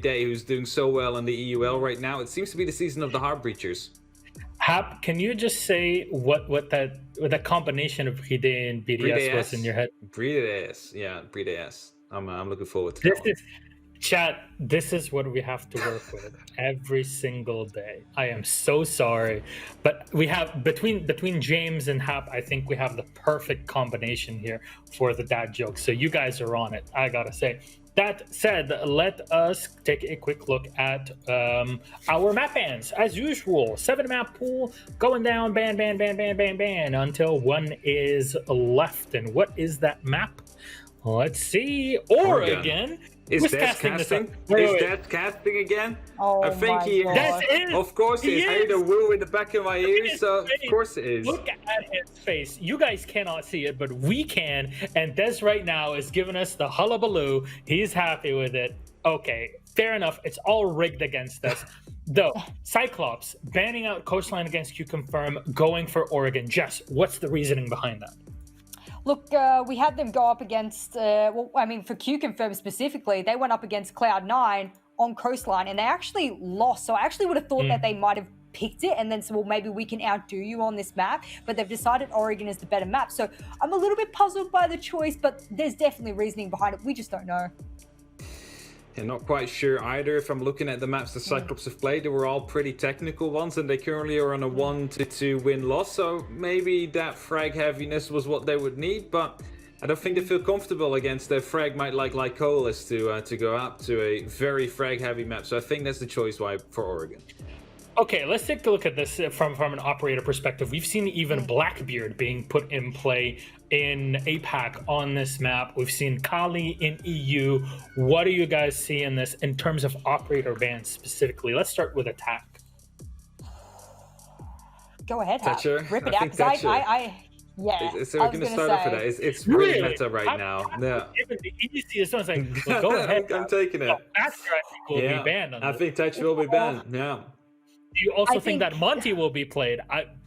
Playday, who's doing so well in the EUL right now. It seems to be the season of the Heartbreachers. Hap, can you just say what that combination of Playday and BDS was in your head? BDS, yeah, BDS. I'm looking forward to This that one. is chat. This is what we have to work with every single day. I am so sorry, but we have between James and Hap, I think we have the perfect combination here for the dad joke. So you guys are on it, I gotta say. That said, let us take a quick look at our map bans. As usual, 7-map pool going down, ban, until one is left. And what is that map? Let's see. Oregon. Is that casting? Is that casting again? Oh, I think he is. That is. Of course he is. I hear the woo in the back of my ears, so of course it is. Look at his face. You guys cannot see it, but we can. And Des right now is giving us the hullabaloo. He's happy with it. Okay, fair enough. It's all rigged against us. Though, Cyclops banning out Coastline against Qconfirm, going for Oregon. Jess, what's the reasoning behind that? Look, we had them go up against, well, I mean, for Qconfirm specifically, they went up against Cloud9 on Coastline, and they actually lost. So I actually would have thought that they might have picked it and then said, well, maybe we can outdo you on this map, but they've decided Oregon is the better map. So I'm a little bit puzzled by the choice, but there's definitely reasoning behind it. We just don't know. Yeah, not quite sure either. If I'm looking at the maps the Cyclops have played, they were all pretty technical ones, and they currently are on a 1-2 win-loss, so maybe that frag heaviness was what they would need, but I don't think they feel comfortable against a frag might like Coalesce to go up to a very frag-heavy map, so I think that's the choice for Oregon. Okay, let's take a look at this from an operator perspective. We've seen even Blackbeard being put in play in APAC on this map. We've seen Kali in EU. What do you guys see in this in terms of operator bans specifically? Let's start with attack. Go ahead, Thatcher. Rip it out. Yeah, so we're going to start off with that. It's really meta right now. Yeah. Even the easiest one's like, well, go ahead. I'm taking it. Thatcher, I think, will be banned. I think Thatcher will be banned. Yeah. Do you also think that Monty will be played?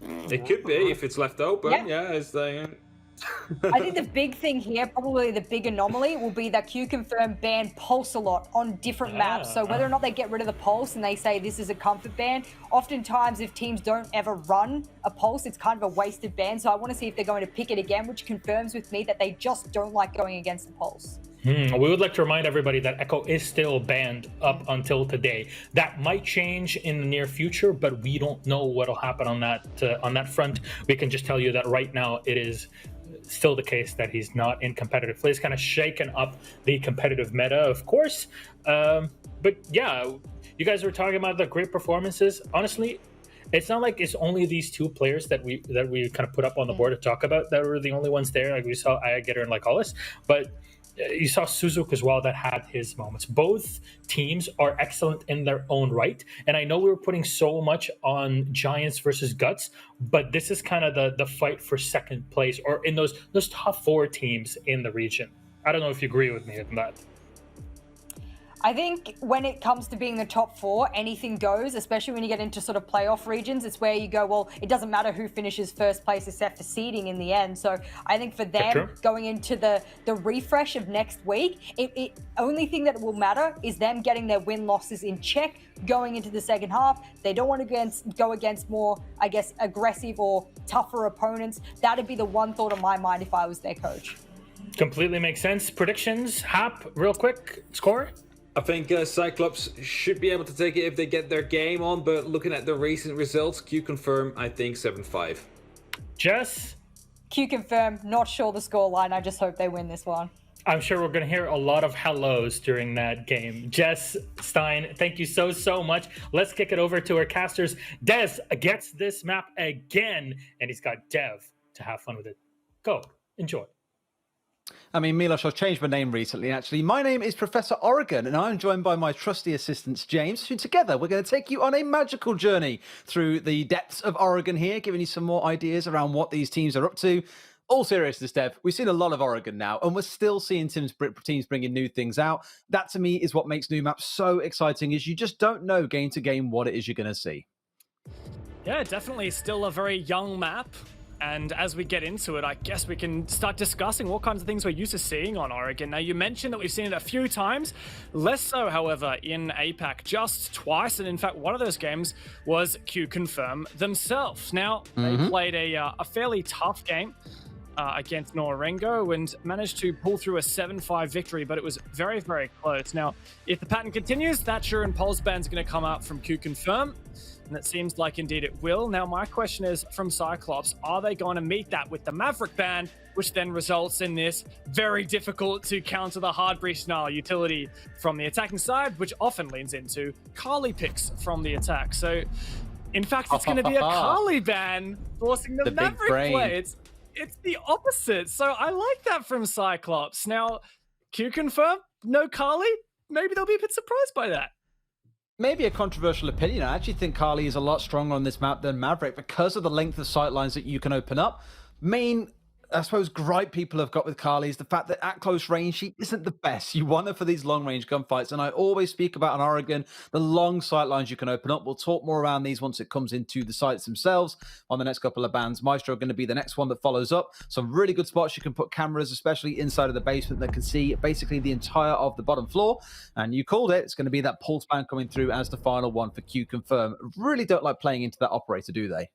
It could be if it's left open. Yeah, it's I think the big thing here, probably the big anomaly, will be that Qconfirm ban Pulse a lot on different maps. So whether or not they get rid of the Pulse and they say this is a comfort ban, oftentimes if teams don't ever run a Pulse, it's kind of a wasted ban. So I want to see if they're going to pick it again, which confirms with me that they just don't like going against the Pulse. We would like to remind everybody that Echo is still banned up until today. That might change in the near future, but we don't know what'll happen on that front. We can just tell you that right now it is still the case that he's not in competitive play. It's kind of shaken up the competitive meta, of course. But yeah, you guys were talking about the great performances. Honestly, it's not like it's only these two players that we kind of put up on the board to talk about that were the only ones there. Like we saw Ayagetter and Lycolis, but you saw Suzuk as well that had his moments. Both teams are excellent in their own right. And I know we were putting so much on Giants versus Guts, but this is kind of the fight for second place or in those top 4 teams in the region. I don't know if you agree with me on that. I think when it comes to being the top 4, anything goes, especially when you get into sort of playoff regions. It's where you go, well, it doesn't matter who finishes first place except for seeding in the end. So I think for them going into the refresh of next week, it only thing that will matter is them getting their win-losses in check going into the second half. They don't want to go against more, I guess, aggressive or tougher opponents. That'd be the one thought on my mind if I was their coach. Completely makes sense. Predictions, Hap, real quick, score? I think Cyclops should be able to take it if they get their game on, but looking at the recent results, Qconfirm, I think 7-5. Jess? Qconfirm, not sure the scoreline. I just hope they win this one. I'm sure we're going to hear a lot of hellos during that game. Jess Stein, thank you so much. Let's kick it over to our casters. Des gets this map again, and he's got Dev to have fun with it. Go, enjoy. I mean, Milos, I've changed my name recently, actually. My name is Professor Oregon, and I'm joined by my trusty assistants, James, who together we're going to take you on a magical journey through the depths of Oregon here, giving you some more ideas around what these teams are up to. All seriousness, Dev, we've seen a lot of Oregon now, and we're still seeing teams bringing new things out. That, to me, is what makes new maps so exciting, is you just don't know game to game what it is you're going to see. Yeah, definitely still a very young map. And as we get into it, I guess we can start discussing what kinds of things we're used to seeing on Oregon. Now, you mentioned that we've seen it a few times, less so, however, in APAC, just twice. And in fact, one of those games was Qconfirm themselves. Now, they played a fairly tough game against Norengo and managed to pull through a 7-5 victory, but it was very, very close. Now, if the pattern continues, Thatcher and Pulse Band's going to come out from Qconfirm. And it seems like indeed it will. Now, my question is from Cyclops, are they going to meet that with the Maverick ban, which then results in this very difficult to counter the hard breach style utility from the attacking side, which often leans into Kali picks from the attack. So, in fact, it's going to be a Kali ban forcing the Maverick play. It's the opposite. So I like that from Cyclops. Now, Qconfirm, no Kali? Maybe they'll be a bit surprised by that. Maybe a controversial opinion. I actually think Kali is a lot stronger on this map than Maverick because of the length of sight lines that you can open up. Main, I suppose, gripe people have got with Kali is the fact that at close range, she isn't the best. You want her for these long-range gunfights, and I always speak about on Oregon, the long sight lines you can open up. We'll talk more around these once it comes into the sites themselves on the next couple of bans. Maestro going to be the next one that follows up. Some really good spots you can put cameras, especially inside of the basement, that can see basically the entire of the bottom floor. And you called it. It's going to be that pulse ban coming through as the final one for Qconfirm. Really don't like playing into that operator, do they?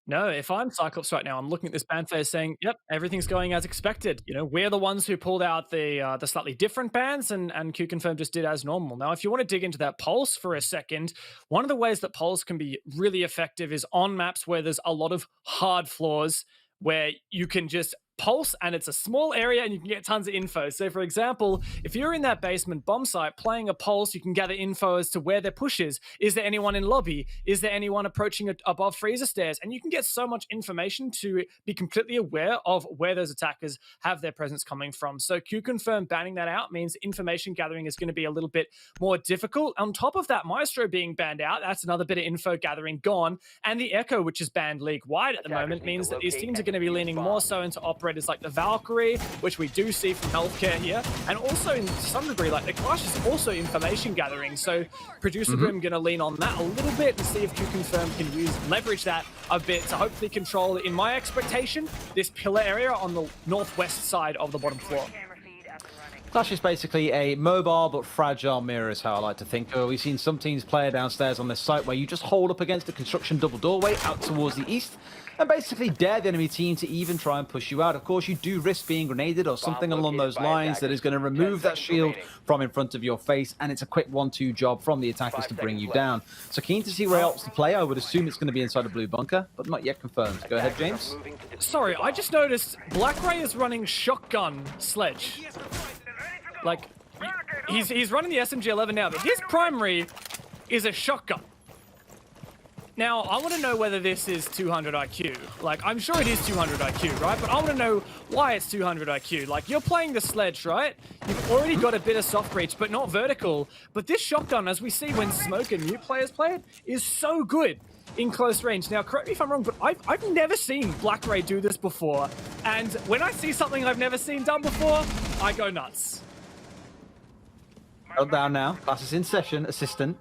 No, if I'm Cyclops right now, I'm looking at this ban phase saying, yep, everything's going as expected. You know, we're the ones who pulled out the slightly different bans and Qconfirm just did as normal. Now, if you want to dig into that Pulse for a second, one of the ways that Pulse can be really effective is on maps where there's a lot of hard floors where you can just pulse and it's a small area and you can get tons of info. So for example, if you're in that basement bomb site playing a pulse, you can gather info as to where their push is. Is there anyone in lobby? Is there anyone approaching above freezer stairs? And you can get so much information to be completely aware of where those attackers have their presence coming from. So Qconfirm banning that out means information gathering is going to be a little bit more difficult. On top of that, Maestro being banned out, that's another bit of info gathering gone. And the Echo, which is banned league-wide at the moment, means that these teams are going to be leaning more so into operators like the Valkyrie, which we do see from healthcare here, and also in some degree like the Clash is also information gathering. So Producer Grim going to lean on that a little bit and see if Qconfirm can leverage that a bit to hopefully control, in my expectation, this pillar area on the northwest side of the bottom floor. Clash is basically a mobile but fragile mirror is how I like to think. We've seen some teams play downstairs on this site where you just hold up against the construction double doorway out towards the east and basically dare the enemy team to even try and push you out. Of course, you do risk being grenaded or something along those lines that is going to remove that shield from in front of your face, and it's a quick 1-2 job from the attackers to bring you down. So keen to see where else to play. I would assume it's going to be inside a blue bunker, but not yet confirmed. Go ahead, James. Sorry, I just noticed Black Ray is running shotgun sledge. Like, he's running the SMG-11 now, but his primary is a shotgun. Now, I want to know whether this is 200 IQ. Like, I'm sure it is 200 IQ, right? But I want to know why it's 200 IQ. Like, you're playing the sledge, right? You've already got a bit of soft breach, but not vertical. But this shotgun, as we see when Smoke and Mute players play it, is so good in close range. Now, correct me if I'm wrong, but I've never seen Black Ray do this before. And when I see something I've never seen done before, I go nuts. Hold down now. Class is in session, assistant.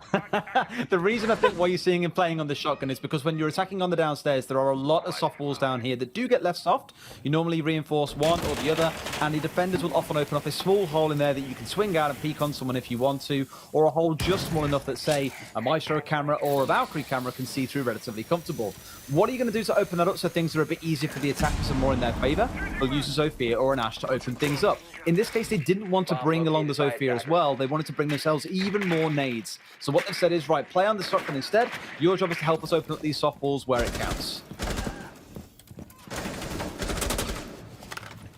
The reason I think why you're seeing him playing on the shotgun is because when you're attacking on the downstairs, there are a lot of soft walls down here that do get left soft. You normally reinforce one or the other, and the defenders will often open up a small hole in there that you can swing out and peek on someone if you want to, or a hole just small enough that, say, a Maestro camera or a Valkyrie camera can see through relatively comfortable. What are you going to do to open that up so things are a bit easier for the attackers and more in their favor? They'll use a Zofia or an Ash to open things up. In this case, they didn't want to bring along the Zofia as well. They wanted to bring themselves even more nades. So what they've said is, right, play on the shotgun instead. Your job is to help us open up these soft walls where it counts.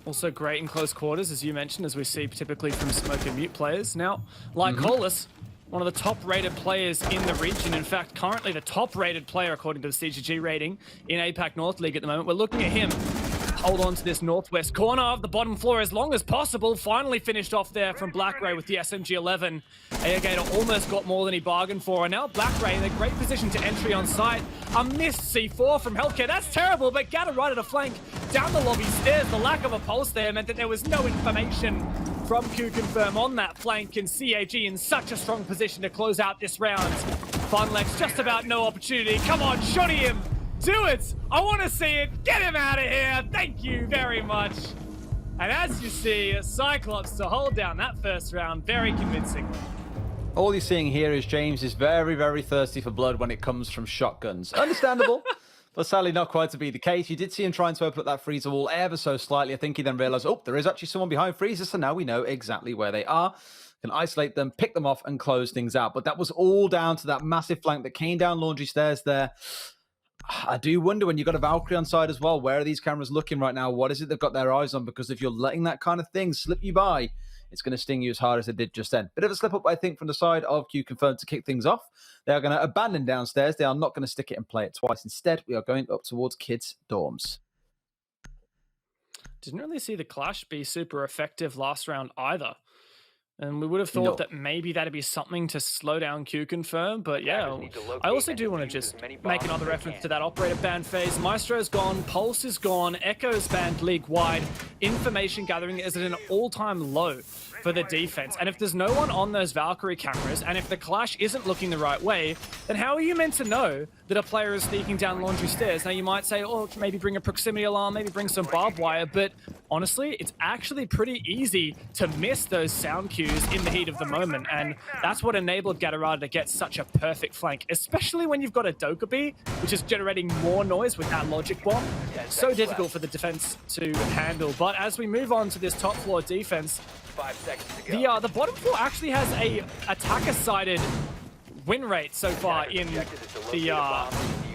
Also great in close quarters, as you mentioned, as we see typically from Smoke and Mute players. Now, like Hollis, one of the top-rated players in the region. In fact, currently the top-rated player, according to the CGG rating, in APAC North League at the moment. We're looking at him hold on to this northwest corner of the bottom floor as long as possible. Finally finished off there from Black Ray with the SMG-11. Airgator almost got more than he bargained for. And now Black Ray in a great position to entry on site. A missed C4 from Healthcare. That's terrible, but Gatter right at a flank down the lobby stairs. The lack of a pulse there meant that there was no information from Qconfirm on that flank, and CAG in such a strong position to close out this round. Funlex just about no opportunity. Come on, shoddy him Do it! I want to see it! Get him out of here! Thank you very much! And as you see, Cyclops to hold down that first round very convincingly. All you're seeing here is James is very, very thirsty for blood when it comes from shotguns. Understandable, but sadly not quite to be the case. You did see him trying to open up that freezer wall ever so slightly. I think he then realized, oh, there is actually someone behind freezer, so now we know exactly where they are. Can isolate them, pick them off, and close things out. But that was all down to that massive flank that came down Laundry Stairs there. I do wonder, when you've got a Valkyrie on side as well, where are these cameras looking right now? What is it they've got their eyes on? Because if you're letting that kind of thing slip you by, it's going to sting you as hard as it did just then. Bit of a slip up, I think, from the side of Qconfirm to kick things off. They are going to abandon downstairs. They are not going to stick it and play it twice. Instead, we are going up towards kids' dorms. Didn't really see the clash be super effective last round either. And we would have thought that maybe that'd be something to slow down Qconfirm, but yeah, I also do want to just make another reference to that operator ban phase. Maestro's gone, Pulse is gone, Echo's banned league-wide. Information gathering is at an all-time low for the defense. And if there's no one on those Valkyrie cameras, and if the clash isn't looking the right way, then how are you meant to know that a player is sneaking down Laundry Stairs? Now you might say, oh, maybe bring a proximity alarm, maybe bring some barbed wire, but honestly, it's actually pretty easy to miss those sound cues in the heat of the moment, and that's what enabled Gatorada to get such a perfect flank, especially when you've got a Dokkaebi, which is generating more noise with that logic bomb. So difficult for the defense to handle. But as we move on to this top floor defense, 5 seconds to go. the bottom floor actually has a attacker-sided win rate so far in the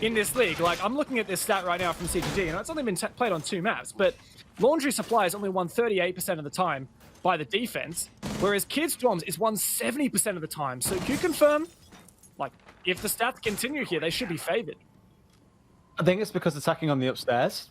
in this league. Like, I'm looking at this stat right now from CGG, and it's only been played on 2 maps, but Laundry Supply has only won 38% of the time by the defense, whereas Kids Dorms is won 70% of the time. So Qconfirm, like, if the stats continue here, they should be favored. I think it's because attacking on the upstairs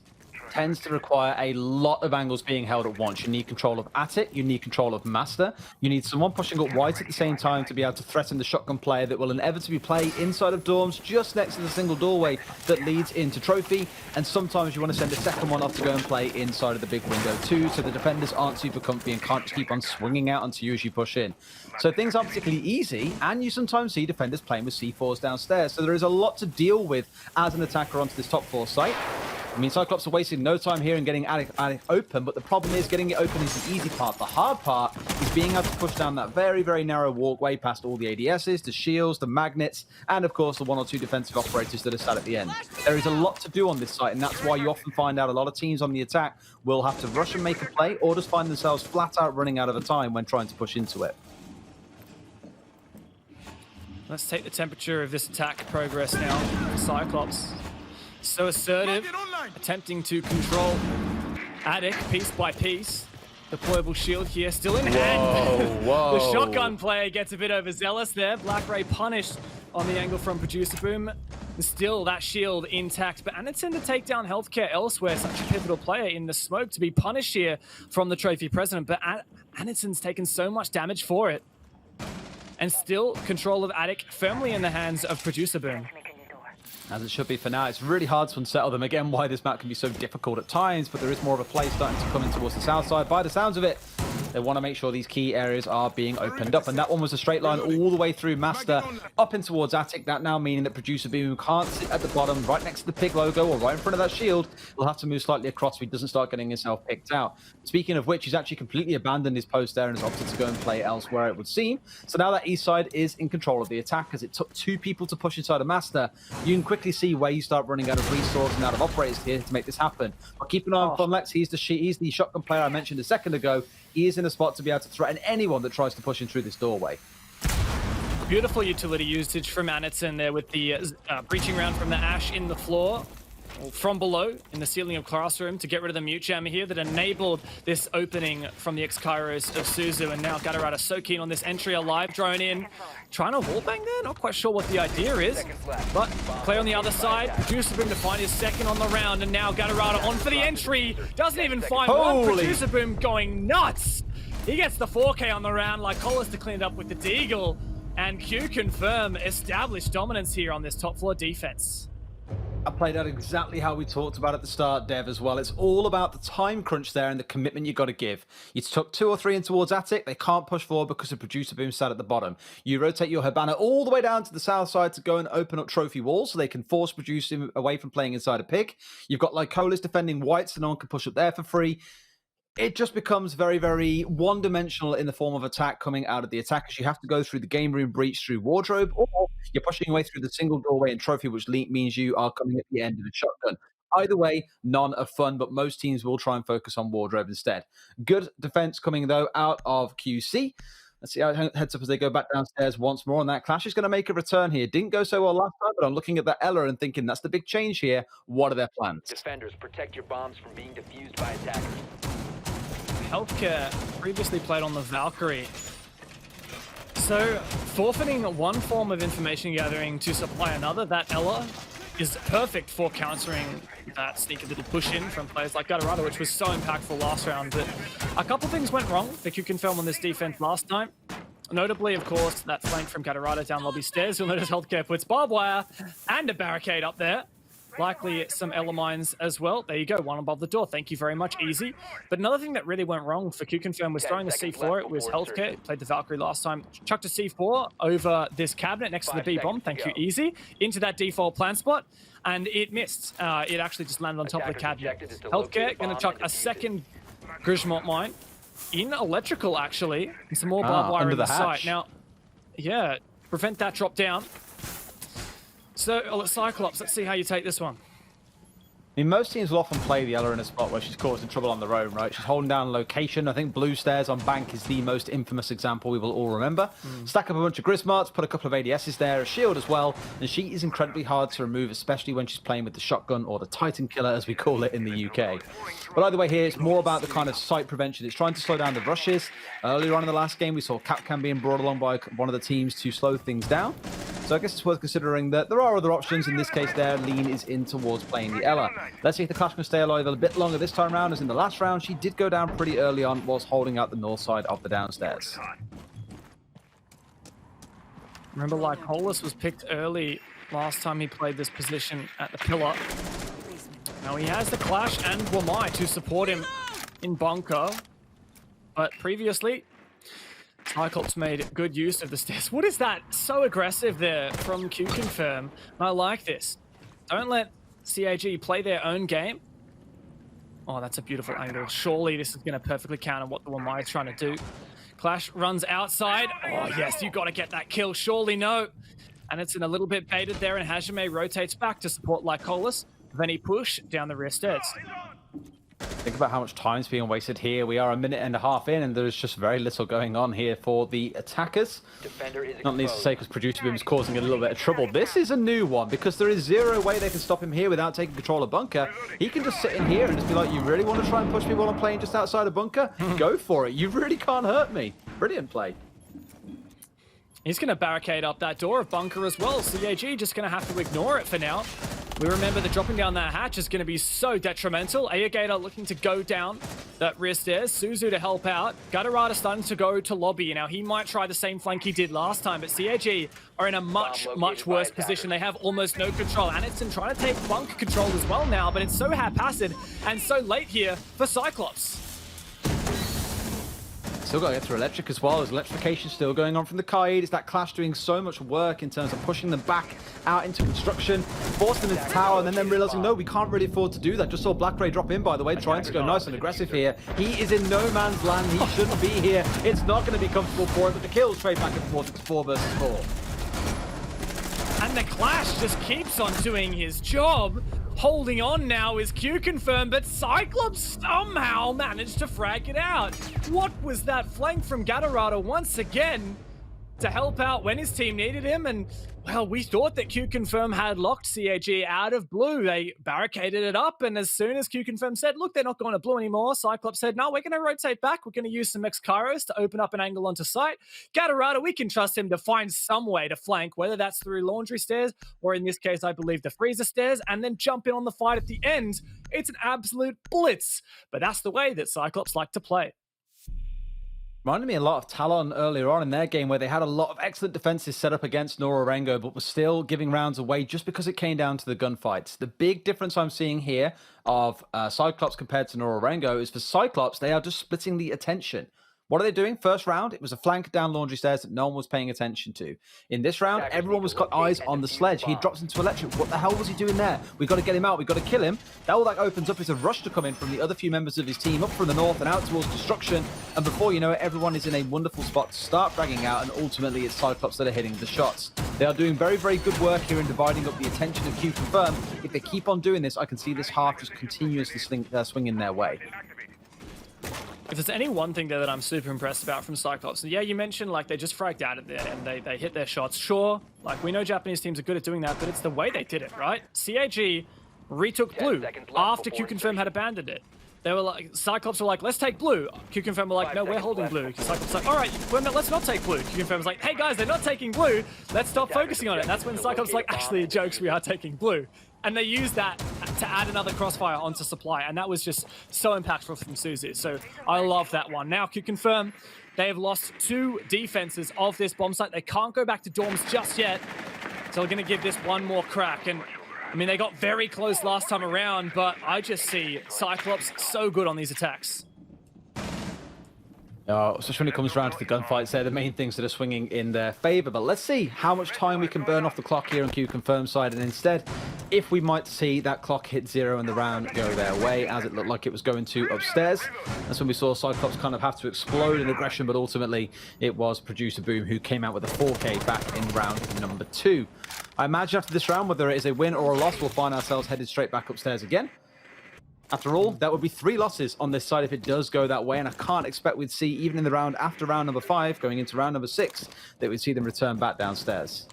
tends to require a lot of angles being held at once. You need control of Attic, you need control of Master, you need someone pushing up White at the same time to be able to threaten the shotgun player that will inevitably play inside of dorms just next to the single doorway that leads into Trophy, and sometimes you want to send a second one off to go and play inside of the big window too, so the defenders aren't super comfy and can't just keep on swinging out onto you as you push in. So things aren't particularly easy, and you sometimes see defenders playing with C4s downstairs, so there is a lot to deal with as an attacker onto this top floor site. I mean, Cyclops are wasting no time here in getting Attic open, but the problem is getting it open is the easy part. The hard part is being able to push down that very, very narrow walkway past all the ADSs, the shields, the magnets, and of course the 1 or 2 defensive operators that are sat at the end. There is a lot to do on this site, and that's why you often find out a lot of teams on the attack will have to rush and make a play, or just find themselves flat out running out of the time when trying to push into it. Let's take the temperature of this attack progress now for Cyclops. So assertive, attempting to control Attic piece by piece. Deployable shield here, still in hand. Whoa. The shotgun player gets a bit overzealous there. Black Ray punished on the angle from Producer Boom. Still that shield intact, but Anitson to take down healthcare elsewhere. Such a pivotal player in the smoke to be punished here from the Trophy President, but Anitson's taken so much damage for it. And still control of Attic firmly in the hands of Producer Boom. As it should be for now. It's really hard to unsettle them. Again, why this map can be so difficult at times, but there is more of a play starting to come in towards the south side. By the sounds of it, they want to make sure these key areas are being opened up, and that one was a straight line all the way through Master up in towards Attic. That now meaning that Producer Boom can't sit at the bottom right next to the pig logo or right in front of that shield. He'll have to move slightly across if he doesn't start getting himself picked out. Speaking of which, he's actually completely abandoned his post there and has opted to go and play elsewhere, it would seem. So now that east side is in control of the attack, as it took 2 people to push inside of Master. You can quickly see where you start running out of resources and out of operators here to make this happen. But keep an eye on Funlex. He's the shotgun player I mentioned a second ago. He is in a spot to be able to threaten anyone that tries to push in through this doorway. Beautiful utility usage from Anitson there with the breaching round from the Ash in the floor. From below in the ceiling of Classroom to get rid of the mute jammer here that enabled this opening from the ex-Kairos of Suzu, and now Gatorada so keen on this entry, a live drone in. Trying to wallbang there, not quite sure what the idea is, but play on the other side. Producer Boom to find his second on the round, and now Gatorada on for the entry. Doesn't even find one. Producer Boom going nuts. He gets the 4K on the round, like Collis to clean it up with the Deagle, and Qconfirm established dominance here on this top floor defense. I played out exactly how we talked about at the start, Dev, as well. It's all about the time crunch there and the commitment you got to give. You took 2 or 3 in towards Attic. They can't push forward because the producer boom sat at the bottom. You rotate your Hibana all the way down to the south side to go and open up trophy walls so they can force produce him away from playing inside a pick. You've got Lycolis defending white so no one can push up there for free. It just becomes very, very one-dimensional in the form of attack coming out of the attackers. You have to go through the game room breach through wardrobe, or you're pushing your way through the single doorway and trophy, which means you are coming at the end of a shotgun. Either way, none are fun, but most teams will try and focus on wardrobe instead. Good defense coming, though, out of QC. Let's see how it heads up as they go back downstairs once more. And that Clash is going to make a return here. Didn't go so well last time, but I'm looking at that Ella and thinking that's the big change here. What are their plans? Defenders, protect your bombs from being defused by attackers. Healthcare previously played on the Valkyrie. So forfeiting one form of information gathering to supply another, that Ella is perfect for countering that sneaky little push in from players like Gatorado, which was so impactful last round. But a couple things went wrong for Qconfirm on this defense last time. Notably, of course, that flank from Gatorado down lobby stairs. You'll notice Healthcare puts barbed wire and a barricade up there. Likely some Ella mines as well. There you go, one above the door. Thank you very much, easy. But another thing that really went wrong for Qconfirm was throwing the C4. It was Healthcare. Played the Valkyrie last time. Chucked a C4 over this cabinet next to the B bomb. Thank you, easy. Into that default plan spot. And it missed. It actually just landed on top of the cabinet. Healthcare going to chuck a second Grismont mine. In electrical, actually. And some more barbed wire in the site. Now, yeah, prevent that drop down. So, Cyclops, let's see how you take this one. I mean, most teams will often play the Ella in a spot where she's causing trouble on their own, right? She's holding down location. I think blue stairs on bank is the most infamous example we will all remember. Stack up a bunch of Grismarts, put a couple of ADSs there, a shield as well, and she is incredibly hard to remove, especially when she's playing with the shotgun or the Titan Killer, as we call it in the UK. But either way here, it's more about the kind of site prevention. It's trying to slow down the rushes. Earlier on in the last game, we saw Capcom being brought along by one of the teams to slow things down. So I guess it's worth considering that there are other options. In this case there, Lean is in towards playing the Ella. Let's see if the Clash can stay alive a bit longer this time around, as in the last round, she did go down pretty early on whilst holding out the north side of the downstairs. Remember, Lycolis was picked early last time he played this position at the pillar. Now he has the Clash and Wamai to support him in bunker. But previously, Cyclops made good use of the stairs. What is that? So aggressive there from Qconfirm. I like this. Don't let CAG play their own game. Oh, that's a beautiful angle. Surely this is going to perfectly counter what the Wamai is trying to do. Clash runs outside. Oh, yes, you got to get that kill. Surely no. And it's in a little bit baited there, and Hajime rotates back to support Lycolis. Then he push down the rear stairs. Think about how much time's being wasted here. We are a minute and a half in, and there's just very little going on here for the attackers. Not least to say, because Producer Boom is causing a little bit of trouble. This is a new one, because there is zero way they can stop him here without taking control of bunker. He can just sit in here and just be like, you really want to try and push me while I'm playing just outside of bunker? Go for it. You really can't hurt me. Brilliant play. He's going to barricade up that door of bunker as well. CAG just going to have to ignore it for now. We remember that dropping down that hatch is going to be so detrimental. Ayagator looking to go down that rear stairs. Suzu to help out. Gatorada starting to go to lobby. Now, he might try the same flank he did last time, but CAG are in a much worse position. They have almost no control. Anderson trying to take bunker control as well now, but it's so haphazard and so late here for Cyclops. Still got to get through electric as well. There's electrification still going on from the Kaid. It's that Clash doing so much work in terms of pushing them back out into construction, force them into tower, and then realizing, no, we can't really afford to do that. Just saw Black Ray drop in, by the way, trying to go nice and aggressive here. He is in no man's land. He shouldn't be here. It's not going to be comfortable for him, but the kills trade back and forth. It's 4 versus 4. And the Clash just keeps on doing his job. Holding on now is Qconfirm, but Cyclops somehow managed to frag it out. What was that flank from Gatorado once again to help out when his team needed him? And, well, we thought that Qconfirm had locked CAG out of blue. They barricaded it up, and as soon as Qconfirm said, look, they're not going to blue anymore, Cyclops said, no, we're going to rotate back. We're going to use some X-Kairos to open up an angle onto site. Gatorado, we can trust him to find some way to flank, whether that's through laundry stairs, or in this case, I believe the freezer stairs, and then jump in on the fight at the end. It's an absolute blitz, but that's the way that Cyclops like to play. Reminded me a lot of Talon earlier on in their game, where they had a lot of excellent defenses set up against Norarengo, but were still giving rounds away just because it came down to the gunfights. The big difference I'm seeing here of Cyclops compared to Norarengo is for Cyclops, they are just splitting the attention. What are they doing? First round, it was a flank down laundry stairs that no one was paying attention to. In this round, everyone was got eyes on the sledge. He drops into electric. What the hell was he doing there? We've got to get him out. We've got to kill him. All that opens up is a rush to come in from the other few members of his team up from the north and out towards destruction. And before you know it, everyone is in a wonderful spot to start fragging out. And ultimately, it's Cyclops that are hitting the shots. They are doing very, very good work here in dividing up the attention of Qconfirm. If they keep on doing this, I can see this half just continuously swinging their way. If there's any one thing there that I'm super impressed about from Cyclops, yeah, you mentioned like they just fragged out at there and they hit their shots. Sure, like we know Japanese teams are good at doing that, but it's the way they did it, right? CAG retook blue after Qconfirm had abandoned it. They were like, Cyclops were like, let's take blue. Qconfirm were like, no, we're holding blue. Cyclops like, all right, let's not take blue. Qconfirm was like, hey guys, they're not taking blue. Let's stop focusing on it. That's when Cyclops was like, actually, jokes, we are taking blue. And they used that to add another crossfire onto supply. And that was just so impactful from Suzu. So I love that one. Now, Qconfirm, they have lost 2 defenses of this bomb site. They can't go back to dorms just yet. So we're going to give this one more crack. And I mean, they got very close last time around, but I just see Cyclops so good on these attacks. Especially when it comes around to the gunfights, they're the main things that are swinging in their favor. But let's see how much time we can burn off the clock here on Qconfirm's side. And instead, if we might see that clock hit 0 and the round go their way, as it looked like it was going to upstairs. That's when we saw Cyclops kind of have to explode in aggression, but ultimately it was Producer Boom who came out with a 4K back in round number 2. I imagine after this round, whether it is a win or a loss, we'll find ourselves headed straight back upstairs again. After all, that would be 3 losses on this side if it does go that way, and I can't expect we'd see, even in the round after round number 5, going into round number 6, that we'd see them return back downstairs.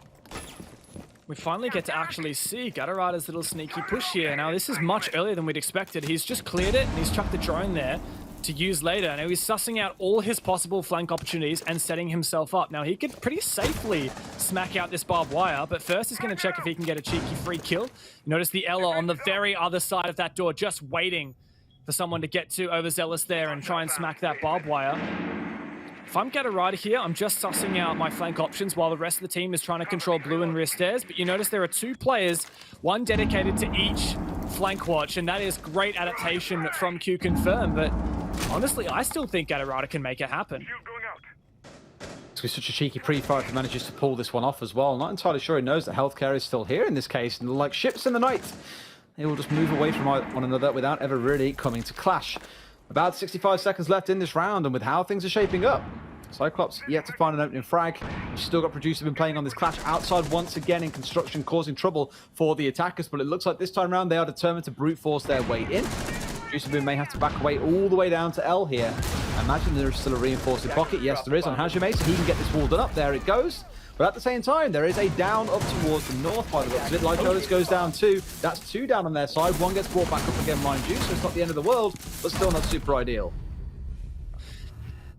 We finally get to actually see Gatarada's little sneaky push here. Now, this is much earlier than we'd expected. He's just cleared it, and he's chucked the drone there to use later. Now, he's sussing out all his possible flank opportunities and setting himself up. Now, he could pretty safely smack out this barbed wire, but first he's going to check if he can get a cheeky free kill. Notice the Ella on the very other side of that door, just waiting for someone to get too overzealous there and try and smack that barbed wire. If I'm Gatarada here, I'm just sussing out my flank options while the rest of the team is trying to control blue and rear stairs. But you notice there are 2 players, one dedicated to each flank watch, and that is great adaptation from Qconfirm. But honestly, I still think Gatarada can make it happen. It's such a cheeky pre-fire if he manages to pull this one off as well. Not entirely sure he knows that healthcare is still here in this case, and like ships in the night, they will just move away from one another without ever really coming to clash. About 65 seconds left in this round, and with how things are shaping up, Cyclops yet to find an opening frag. We've still got Producer been playing on this clash outside once again in construction, causing trouble for the attackers, but it looks like this time around they are determined to brute force their way in. Producer Boom may have to back away all the way down to L here. I imagine there is still a reinforcing pocket. Yes, there is on Hajime, so he can get this wall done up. There it goes. But at the same time, there is a down up towards the north by the looks of it. Like Jonas goes down 2. That's 2 down on their side. 1 gets brought back up again, mind you, so it's not the end of the world, but still not super ideal.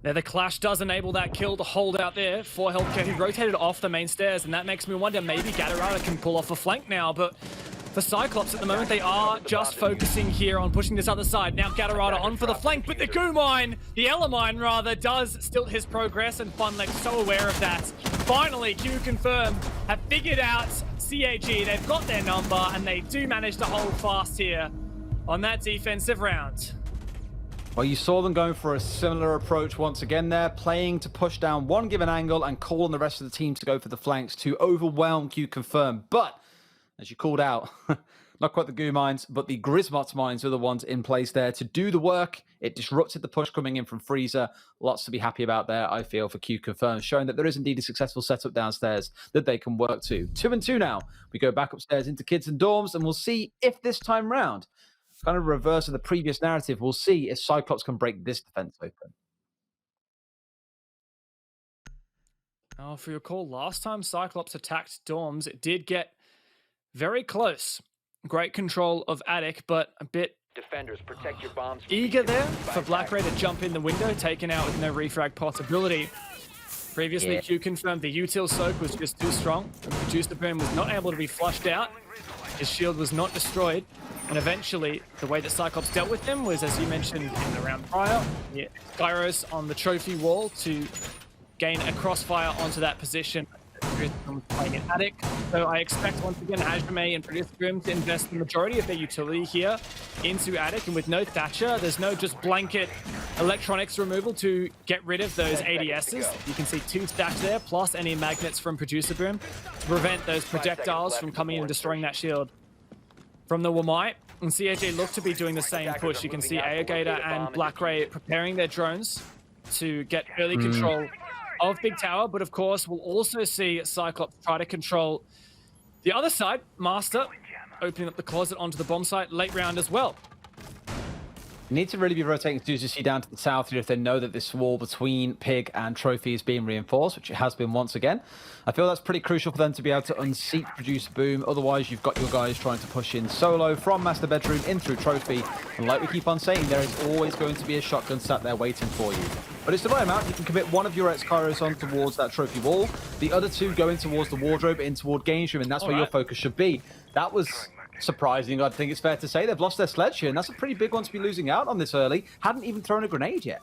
There, the clash does enable that kill to hold out there for healthcare. He rotated off the main stairs, and that makes me wonder maybe Gatarada can pull off a flank now, but for Cyclops at the moment, they are just focusing here on pushing this other side. Now Gatarada on for the flank, but the goo mine, the Ella mine rather, does stilt his progress, and Funlek so aware of that. Finally, Qconfirm have figured out CAG. They've got their number, and they do manage to hold fast here on that defensive round. Well, you saw them going for a similar approach once again there, playing to push down one given angle and call on the rest of the team to go for the flanks to overwhelm Qconfirm. But, as you called out, not quite the goo mines, but the Grismot mines are the ones in place there to do the work. It disrupted the push coming in from Freezer. Lots to be happy about there, I feel, for Qconfirm, showing that there is indeed a successful setup downstairs that they can work to. 2-2 now. We go back upstairs into kids and dorms, and we'll see if this time round, kind of reverse of the previous narrative, we'll see if Cyclops can break this defense open. Oh, if you recall, last time Cyclops attacked dorms, it did get very close. Great control of attic, but a bit Defenders, protect your bombs eager there for Black Ray to jump in the window, taken out with no refrag possibility. Previously, Qconfirmed the util soak was just too strong. The Producer Boom was not able to be flushed out. His shield was not destroyed. And eventually, the way that Cyclops dealt with them was, as you mentioned in the round prior, Gyros on the trophy wall to gain a crossfire onto that position. Playing in Attic. So I expect once again Hajime and Producer Boom to invest the majority of their utility here into Attic, and with no Thatcher, there's no just blanket electronics removal to get rid of those ADSs. You can see 2 stacks there, plus any magnets from Producer Boom to prevent those projectiles from coming in and destroying that shield from the Wamai. And CAG look to be doing the same push. You can see Aegator and Black Ray preparing their drones to get early control of Big Tower, but of course we'll also see Cyclops try to control the other side. Master opening up the closet onto the bomb site late round as well. Need to really be rotating Suzuki down to the south here if they know that this wall between Pig and Trophy is being reinforced, which it has been once again. I feel that's pretty crucial for them to be able to unseat Producer Boom. Otherwise, you've got your guys trying to push in solo from Master Bedroom in through Trophy. And like we keep on saying, there is always going to be a shotgun sat there waiting for you. But it's the right amount. You can commit one of your X-Kairos on towards that Trophy wall. The other 2 going towards the wardrobe in toward Games Room, and that's where your focus should be. That was surprising, I think it's fair to say. They've lost their sledge here, and that's a pretty big one to be losing out on this early. Hadn't even thrown a grenade yet.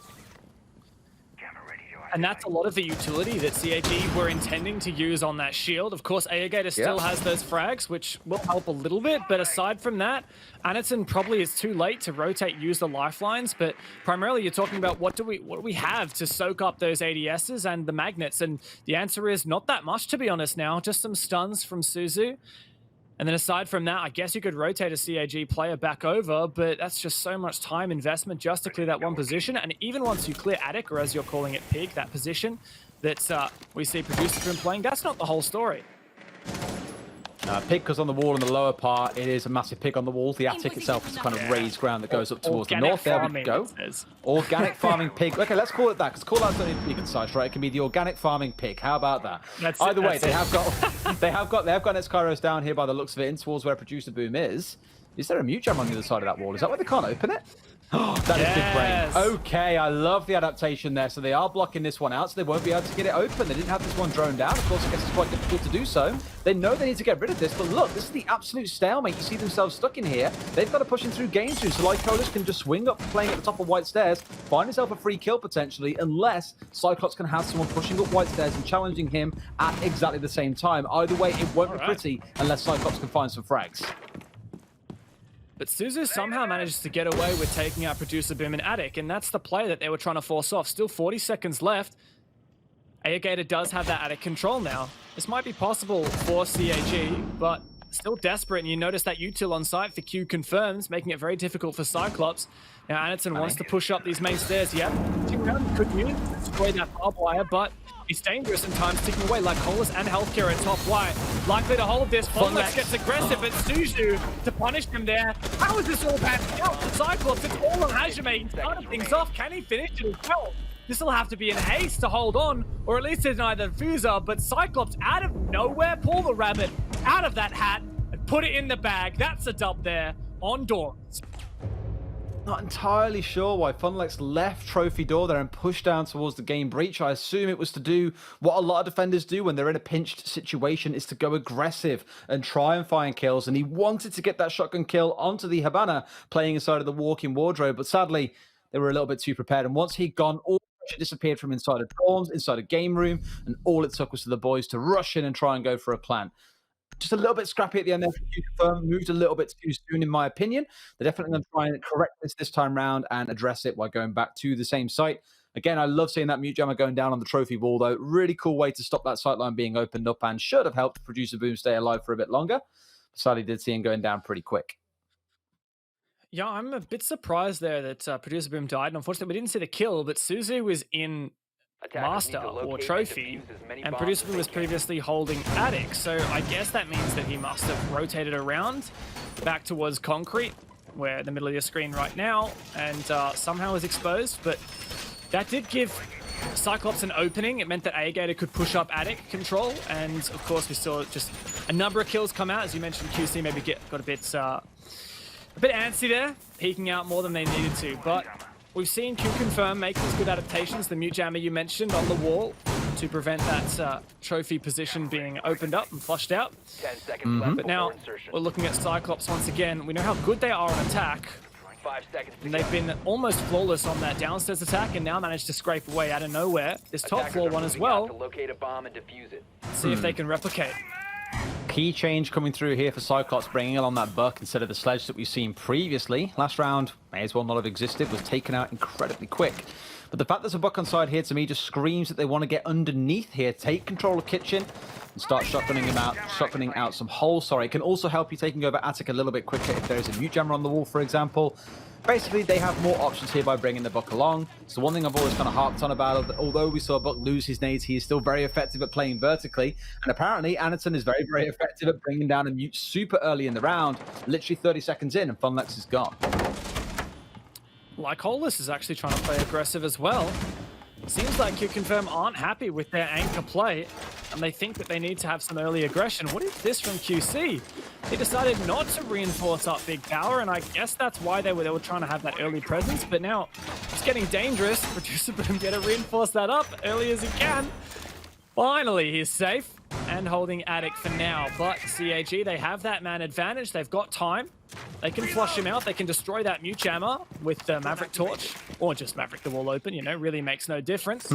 And that's a lot of the utility that CAG were intending to use on that shield. Of course, Aegator still has those frags, which will help a little bit. But aside from that, Anderson probably is too late to rotate, use the lifelines. But primarily, you're talking about what do we have to soak up those ADSs and the magnets? And the answer is not that much, to be honest now. Just some stuns from Suzu. And then aside from that, I guess you could rotate a CAG player back over, but that's just so much time investment just to clear that one position. And even once you clear Attic, or as you're calling it, Pig, that position that we see Producer Boom playing, that's not the whole story. Pig goes on the wall in the lower part. It is a massive pig on the wall. The attic itself is kind of raised ground that goes up towards the north. There we go. Organic farming pig. Okay, let's call it that, because call-outs don't need to be concise, right? It can be the organic farming pig. How about that? Either way, they have got X-Kairos down here by the looks of it, in towards where Producer Boom is. Is there a mute jam on the other side of that wall? Is that why they can't open it? Oh, that is big brain. Okay, I love the adaptation there. So they are blocking this one out, so they won't be able to get it open. They didn't have this one droned down. Of course, I guess it's quite difficult to do so. They know they need to get rid of this, but look, this is the absolute stalemate. You see themselves stuck in here. They've got to push in through game 2. So Lycolis can just swing up, playing at the top of White Stairs, find himself a free kill potentially, unless Cyclops can have someone pushing up White Stairs and challenging him at exactly the same time. Either way, it won't be pretty unless Cyclops can find some frags. But Suzu somehow manages to get away with taking out Producer Boom and Attic, and that's the play that they were trying to force off. Still 40 seconds left. Aegator does have that Attic control now. This might be possible for CAG, but still desperate, and you notice that util on site for Qconfirms, making it very difficult for Cyclops. Now Anderson wants to push up these main stairs. Yep, could use destroy that barbed wire, but it's dangerous in times, ticking away. Like Colas and Healthcare at top white. Likely to hold this. Funlex gets aggressive, but Suzu to punish him there. How is this all panning out? Cyclops, it's all on Hajime. He started things off. Can he finish it as well? This will have to be in haste to hold on, or at least deny the Fuser, but Cyclops out of nowhere, pull the rabbit out of that hat and put it in the bag. That's a dub there on Dorms. Not entirely sure why Funlex left Trophy Door there and pushed down towards the game breach. I assume it was to do what a lot of defenders do when they're in a pinched situation, is to go aggressive and try and find kills. And he wanted to get that shotgun kill onto the Habana playing inside of the walk-in wardrobe, but sadly, they were a little bit too prepared. And once he'd gone, all pressure disappeared from inside of dorms, inside of game room, and all it took was for the boys to rush in and try and go for a plant. Just a little bit scrappy at the end there for Qconfirm. Moved a little bit too soon, in my opinion. They're definitely going to try and correct this time round and address it while going back to the same site. Again, I love seeing that mute jammer going down on the trophy wall, though. Really cool way to stop that sightline being opened up, and should have helped Producer Boom stay alive for a bit longer. Sadly, did see him going down pretty quick. Yeah, I'm a bit surprised there that Producer Boom died. And unfortunately, we didn't see the kill, but Suzu was in Master or Trophy, and Producer Boom was previously holding Attic. So I guess that means that he must have rotated around back towards Concrete, where the middle of your screen right now, and somehow was exposed. But that did give Cyclops an opening. It meant that Aegator could push up Attic control, and of course we saw just a number of kills come out. As you mentioned, QC maybe got a bit antsy there, peeking out more than they needed to. But we've seen Qconfirm make these good adaptations. The mute jammer you mentioned on the wall to prevent that trophy position being opened up and flushed out. 10 seconds left But now before insertion. we're looking at Cyclops once again. We know how good they are on attack. 5 seconds to And they've go. been almost flawless on that downstairs attack and now managed to scrape away out of nowhere. This top Attackers floor are one as moving out to well. locate a bomb and defuse it. See if they can replicate. Key change coming through here for Cyclops, bringing along that buck instead of the sledge that we've seen previously. Last round may as well not have existed, was taken out incredibly quick. But the fact there's a buck on side here to me just screams that they want to get underneath here, take control of kitchen, and start shotgunning out some holes. Sorry, it can also help you taking over attic a little bit quicker if there is a mute jammer on the wall, for example. Basically, they have more options here by bringing the Buck along. So one thing I've always kind of harped on about, although we saw Buck lose his nades, he is still very effective at playing vertically. And apparently, Anderton is very, very effective at bringing down a mute super early in the round, literally 30 seconds in, and Funlex is gone. Lycolis is actually trying to play aggressive as well. Seems like Qconfirm aren't happy with their anchor play, and they think that they need to have some early aggression. What is this from QC? They decided not to reinforce up big tower, and I guess that's why they were trying to have that early presence, but now it's getting dangerous. Producer Boom get to reinforce that up early as he can. Finally, he's safe and holding attic for now, but CAG, they have that man advantage. They've got time. They can flush him out. They can destroy that mute jammer with the Maverick Torch, or just Maverick the wall open, you know, really makes no difference.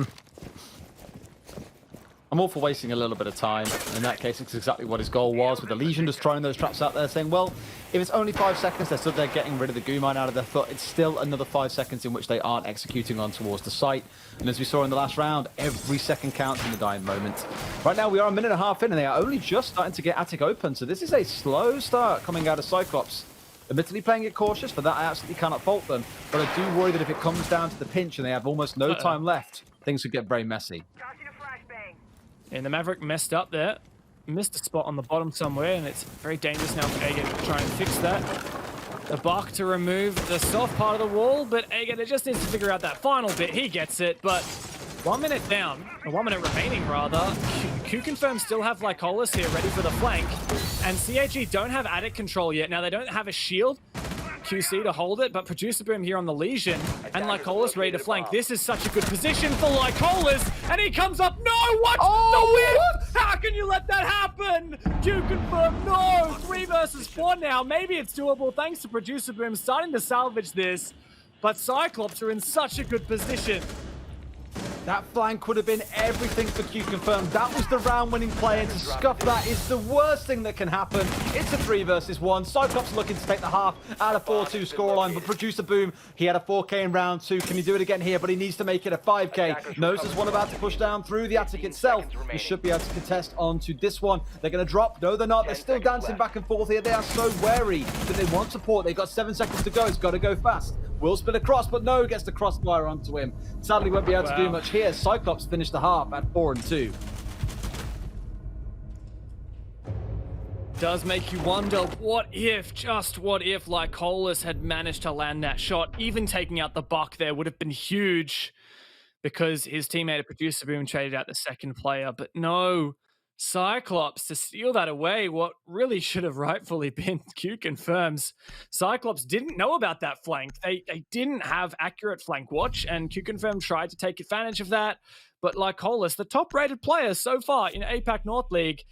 I'm all for wasting a little bit of time. In that case, it's exactly what his goal was, with the Legion just throwing those traps out there, saying, well, if it's only 5 seconds, they're stood there getting rid of the goo mine out of their foot. It's still another 5 seconds in which they aren't executing on towards the site. And as we saw in the last round, every second counts in the dying moment. Right now, we are a minute and a half in, and they are only just starting to get attic open. So this is a slow start coming out of Cyclops. Admittedly playing it cautious, for that I absolutely cannot fault them. But I do worry that if it comes down to the pinch and they have almost no time left, things could get very messy. And the Maverick messed up there. Missed a spot on the bottom somewhere, and it's very dangerous now for Aegir to try and fix that. The Buck to remove the soft part of the wall, but Aegir just needs to figure out that final bit. He gets it, but 1 minute down, or 1 minute remaining rather. Qconfirm still have Lycolis here ready for the flank, and CAG don't have attic control yet. Now they don't have a shield, QC to hold it, but Producer Boom here on the Legion, and Lycolis ready to flank. This is such a good position for Lycolis, and he comes up. No, what? The whip! How can you let that happen? Qconfirm, no! 3 versus 4 now. Maybe it's doable thanks to Producer Boom starting to salvage this, but Cyclops are in such a good position. That flank would have been everything for Qconfirm. That was the round-winning play, and to scuff that is the worst thing that can happen. It's a 3 versus 1. Cyclops looking to take the half out of 4-2 scoreline, but Producer Boom, he had a 4K in round 2. Can he do it again here? But he needs to make it a 5K. Knows there's one about to push down through the attic itself. He should be able to contest onto this one. They're going to drop. No, they're not. They're still dancing back and forth here. They are so wary that they want support. They've got 7 seconds to go. It's got to go fast. Will spin across, but no, gets the crossfire onto him. Sadly, won't be able to do much here. Cyclops finished the half at 4-2. Does make you wonder, what if, just what if Lycolis had managed to land that shot? Even taking out the Buck there would have been huge, because his teammate, Producer Boom, traded out the second player. But no, Cyclops to steal that away, what really should have rightfully been Qconfirm's. Cyclops didn't know about that flank. They didn't have accurate flank watch, and Qconfirm tried to take advantage of that. But Lycolis, the top-rated player so far in APAC North League,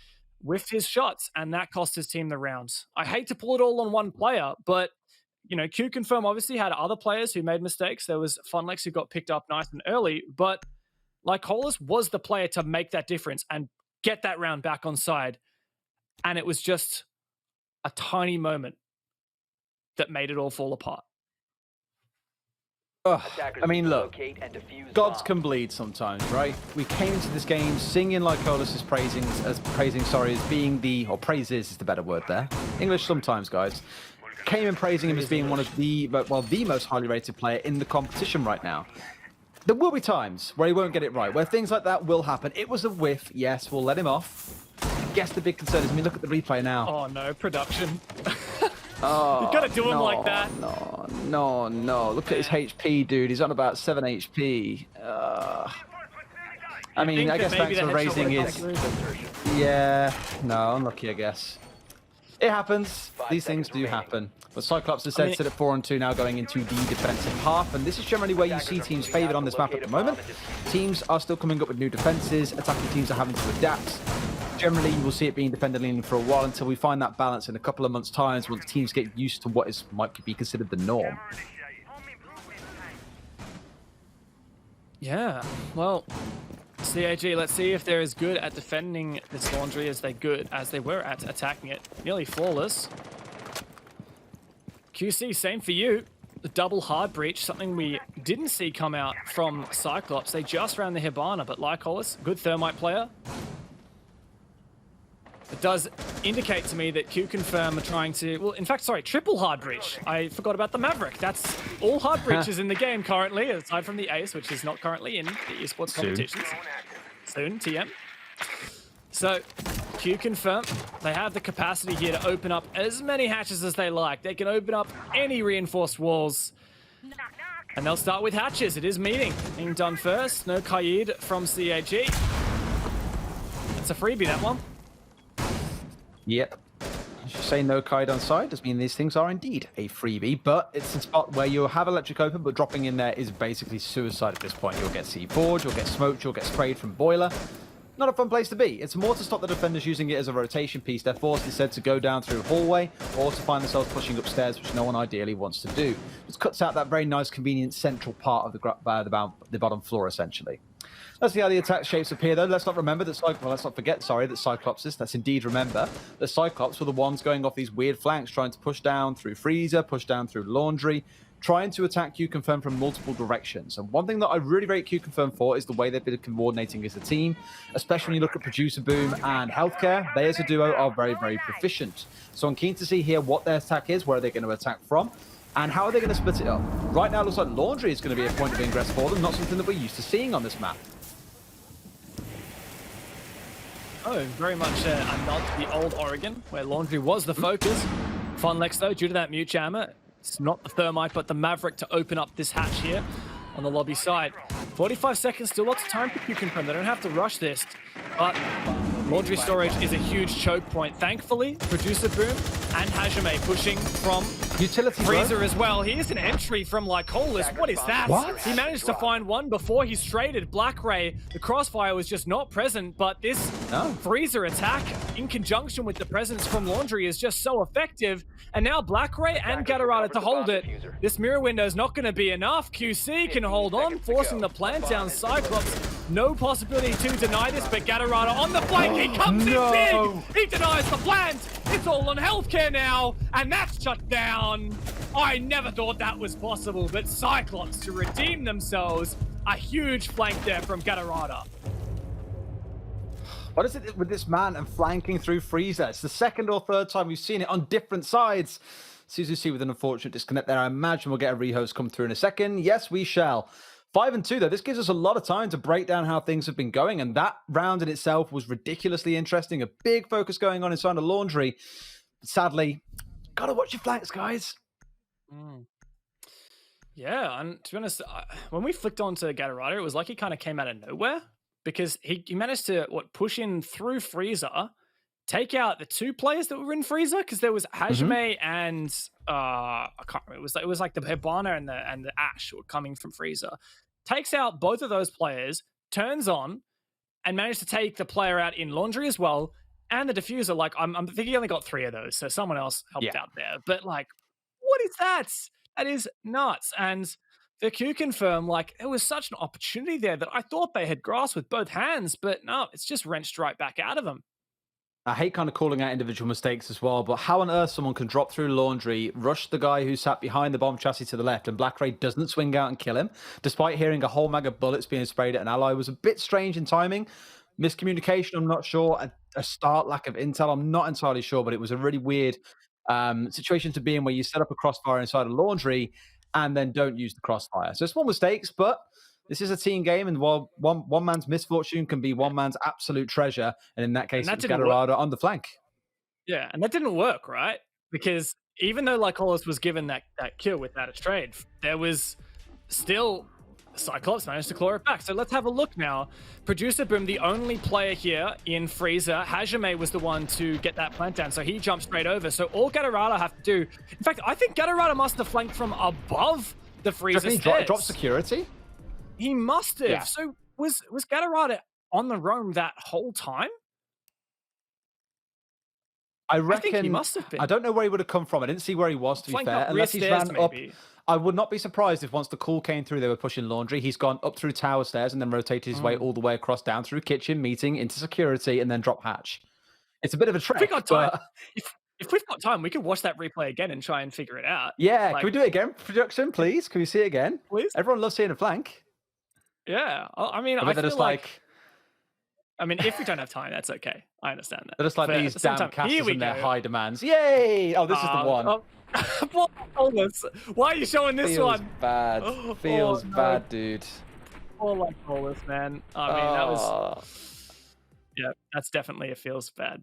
whiffed his shots, and that cost his team the rounds. I hate to pull it all on one player, but you know, Qconfirm obviously had other players who made mistakes. There was Funlex who got picked up nice and early, but Lycolis was the player to make that difference and get that round back on side. And it was just a tiny moment that made it all fall apart. I mean, look, gods can bleed sometimes, right? We came into this game singing Lycolis' as being the, or praises is the better word there. English sometimes, guys. Came in praising him as being one of the, well, the most highly rated player in the competition right now. There will be times where he won't get it right, where things like that will happen. It was a whiff, yes, we'll let him off. I guess the big concern is, I mean, look at the replay now. Oh no, production. Oh, you gotta do him like that. No. Look at his HP, dude. He's on about 7 HP. I mean, I guess thanks for raising his... Yeah, no, unlucky, I guess. It happens. 5 These things seconds do remaining. happen. But Cyclops has said sit at 4-2 now going into the defensive half. And this is generally where you see teams favoured on this map at the moment. Teams are still coming up with new defences. Attacking teams are having to adapt. Generally, you will see it being defender leaning for a while until we find that balance in a couple of months' time once teams get used to what might be considered the norm. Yeah, well, CAG, let's see if they're as good at defending this laundry as they were at attacking it. Nearly flawless. QC, same for you. The double hard breach, something we didn't see come out from Cyclops. They just ran the Hibana, but Lycolis, good thermite player. It does indicate to me that Qconfirm are trying to, well, in fact, sorry, triple hard breach. I forgot about the Maverick. That's all hard breaches in the game currently, aside from the Ace, which is not currently in the esports competitions. Soon, TM. So, Qconfirm, they have the capacity here to open up as many hatches as they like. They can open up any reinforced walls. And they'll start with hatches. It is meeting being done first. No Qaid from CAG. It's a freebie, that one. Yep. As you say, no Kaid on side does mean these things are indeed a freebie, but it's a spot where you'll have electric open, but dropping in there is basically suicide at this point. You'll get C4'd, you'll get smoked, you'll get sprayed from boiler. Not a fun place to be. It's more to stop the defenders using it as a rotation piece. They're forced instead to go down through hallway or to find themselves pushing upstairs, which no one ideally wants to do. It cuts out that very nice, convenient central part of the bottom floor, essentially. Let's see how the attack shapes appear, though. Let's not forget, that Cyclops that's indeed remember, that Cyclops were the ones going off these weird flanks, trying to push down through Freezer, push down through Laundry, trying to attack Qconfirm from multiple directions. And one thing that I really rate Qconfirm for is the way they've been coordinating as a team, especially when you look at Producer Boom and Healthcare. They as a duo are very, very proficient. So I'm keen to see here what their attack is, where are they going to attack from, and how are they going to split it up. Right now, it looks like Laundry is going to be a point of ingress for them, not something that we're used to seeing on this map. Oh, very much a nod to the old Oregon, where Laundry was the focus. Funlex, though, due to that mute jammer, it's not the Thermite, but the Maverick to open up this hatch here on the lobby side. 45 seconds, still lots of time for Qconfirm. They don't have to rush this, but Laundry storage is a huge choke point. Thankfully, Producer Boom and Hajime pushing from Utility Freezer as well. Here's an entry from Lycolis. What is that? What? He managed to find one before he traded Black Ray. The crossfire was just not present, but this Freezer attack in conjunction with the presence from Laundry is just so effective. And now Black Ray and Gatorada to hold it. This mirror window is not going to be enough. QC can hold on, forcing the plant down. Cyclops, no possibility to deny this, but Gatorada on the flank. He comes in big. He denies the plant. It's all on Healthcare now, and that's shut down. I never thought that was possible, but Cyclops to redeem themselves. A huge flank there from Gatorada. What is it with this man and flanking through Freezer? It's the second or third time we've seen it on different sides. Suzuki with an unfortunate disconnect there. I imagine we'll get a rehost come through in a second. Yes, we shall. 5-2, though. This gives us a lot of time to break down how things have been going, and that round in itself was ridiculously interesting. A big focus going on inside of Laundry. But sadly, gotta watch your flanks, guys. Yeah, and to be honest, when we flicked onto Gatorada, it was like he kind of came out of nowhere, because he managed to push in through Freezer, take out the two players that were in Freezer, because there was Hajime and I can't remember. It was like the Hibana and the Ash were coming from Freezer. Takes out both of those players, turns on, and managed to take the player out in Laundry as well, and the diffuser. Like I'm thinking he only got 3 of those, so someone else helped out there. But like, what is that? That is nuts. And for Qconfirm, like, it was such an opportunity there that I thought they had grasped with both hands, but no, it's just wrenched right back out of them. I hate kind of calling out individual mistakes as well, but how on earth someone can drop through Laundry, rush the guy who sat behind the bomb chassis to the left, and Black Ray doesn't swing out and kill him, despite hearing a whole mag of bullets being sprayed at an ally, was a bit strange in timing. Miscommunication, I'm not sure. A start lack of intel, I'm not entirely sure, but it was a really weird situation to be in where you set up a crossfire inside a Laundry and then don't use the crossfire. So small mistakes, but this is a team game, and while one man's misfortune can be one man's absolute treasure, and in that case, it's Gatorada on the flank. Yeah, and that didn't work, right? Because even though Lycolis was given that kill with that trade, there was still Cyclops managed to claw it back. So let's have a look now. Producer Boom, the only player here in Freezer. Hajime was the one to get that plant down, so he jumped straight over. So all Gatorada have to do... In fact, I think Gatorada must have flanked from above the Freezer stairs. He dropped security? He must have. Yeah. So was Gatorada on the roam that whole time? I reckon... think he must have been. I don't know where he would have come from. I didn't see where he was, to be Flanked fair. up Unless rear he's stairs, ran up... maybe. I would not be surprised if once the call came through, they were pushing laundry. He's gone up through tower stairs and then rotated his way all the way across, down through kitchen, meeting, into security, and then drop hatch. It's a bit of a trek. If we got time, but... if we've got time, we could watch that replay again and try and figure it out. Yeah, Like, can we do it again, production, please? Can we see it again? Please? Everyone loves seeing a flank. Yeah, I mean, I I they're feel just like... I mean, if we don't have time, that's okay. I understand that. They're just like But these at the same damn time, casters here we and their go. high demands. Yay! Oh, this is the one. Why are you showing this Feels one? bad. Feels no. bad, dude. Poor like Paulus, man. I mean, that was... Yeah, that's definitely a feels bad.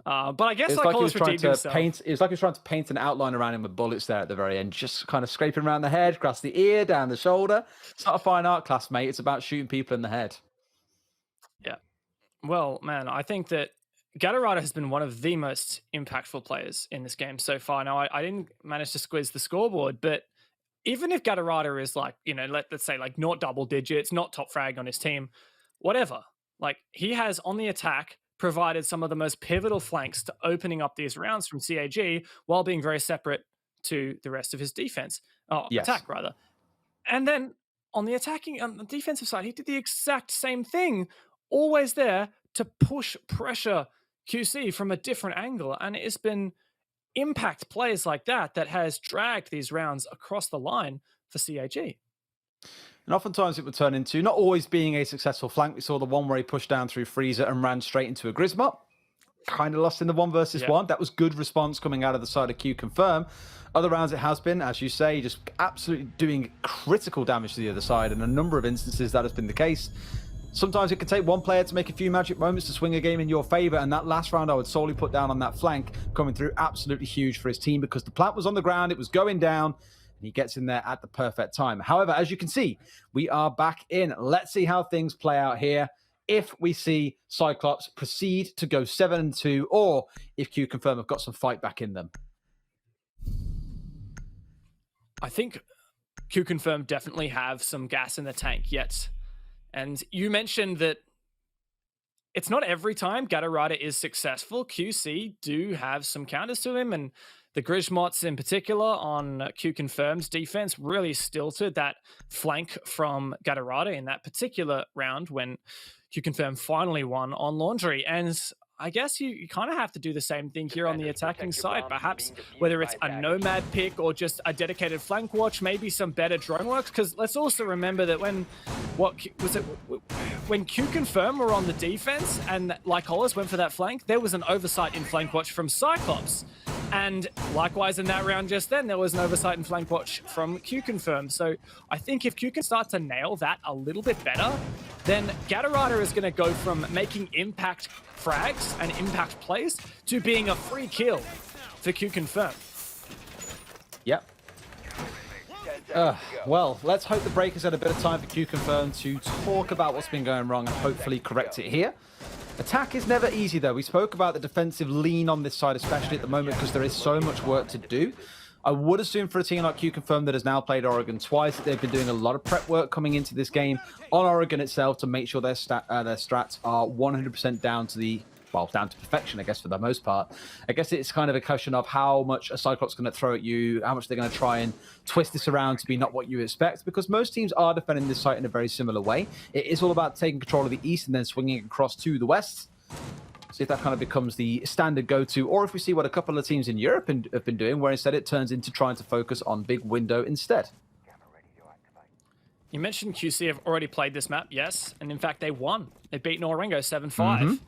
But I guess It's like like he was Paulus trying redeemed to himself. paint. It was like he was trying to paint an outline around him with bullets there at the very end, just kind of scraping around the head, across the ear, down the shoulder. It's not a fine art class, mate. It's about shooting people in the head. Yeah. Well, man, I think that Gatorada has been one of the most impactful players in this game so far. Now, I didn't manage to squeeze the scoreboard, but even if Gatorada is like, you know, let's say like not double digits, not top frag on his team, whatever, like he has on the attack provided some of the most pivotal flanks to opening up these rounds from CAG while being very separate to the rest of his defense, attack rather. And then on the defensive side, he did the exact same thing, always there to push pressure QC from a different angle. And it's been impact plays like that that has dragged these rounds across the line for CAG. And oftentimes it would turn into not always being a successful flank. We saw the one where he pushed down through Freezer and ran straight into a Grismot. Kind of lost in the 1 versus 1. That was good response coming out of the side of Qconfirm. Other rounds it has been, as you say, just absolutely doing critical damage to the other side. And a number of instances that has been the case. Sometimes it can take one player to make a few magic moments to swing a game in your favor, and that last round I would solely put down on that flank coming through absolutely huge for his team because the plant was on the ground, it was going down, and he gets in there at the perfect time. However, as you can see, we are back in. Let's see how things play out here. If we see Cyclops proceed to go 7-2, or if Qconfirm have got some fight back in them. I think Qconfirm definitely have some gas in the tank yet. And you mentioned that it's not every time Gatorada is successful. QC do have some counters to him, and the Grismots in particular on Qconfirm's defense really stilted that flank from Gatorada in that particular round when Qconfirm finally won on Laundry. And I guess you kind of have to do the same thing here on the attacking side. Perhaps whether it's a Nomad pick or just a dedicated flank watch, maybe some better drone works. Because let's also remember that when Qconfirm were on the defense and Lycolis went for that flank, there was an oversight in flank watch from Cyclops. And likewise in that round just then, there was an oversight in flank watch from Qconfirm. So I think if Q can start to nail that a little bit better, then Gatorada is going to go from making impact frags and impact plays to being a free kill for Qconfirm. Yep. Well, let's hope the breakers had a bit of time for Qconfirm to talk about what's been going wrong and hopefully correct it here. Attack is never easy, though. We spoke about the defensive lean on this side, especially at the moment, because there is so much work to do. I would assume for a team like Qconfirm that has now played Oregon twice, that they've been doing a lot of prep work coming into this game on Oregon itself to make sure their strats are 100% down to down to perfection, I guess, for the most part. I guess it's kind of a question of how much a Cyclops going to throw at you, how much they're going to try and twist this around to be not what you expect, because most teams are defending this site in a very similar way. It is all about taking control of the east and then swinging across to the west. See if that kind of becomes the standard go-to, or if we see what a couple of teams in Europe have been doing, where instead it turns into trying to focus on big window instead. You mentioned QC have already played this map, yes, and in fact they won. They beat Norengo 7-5,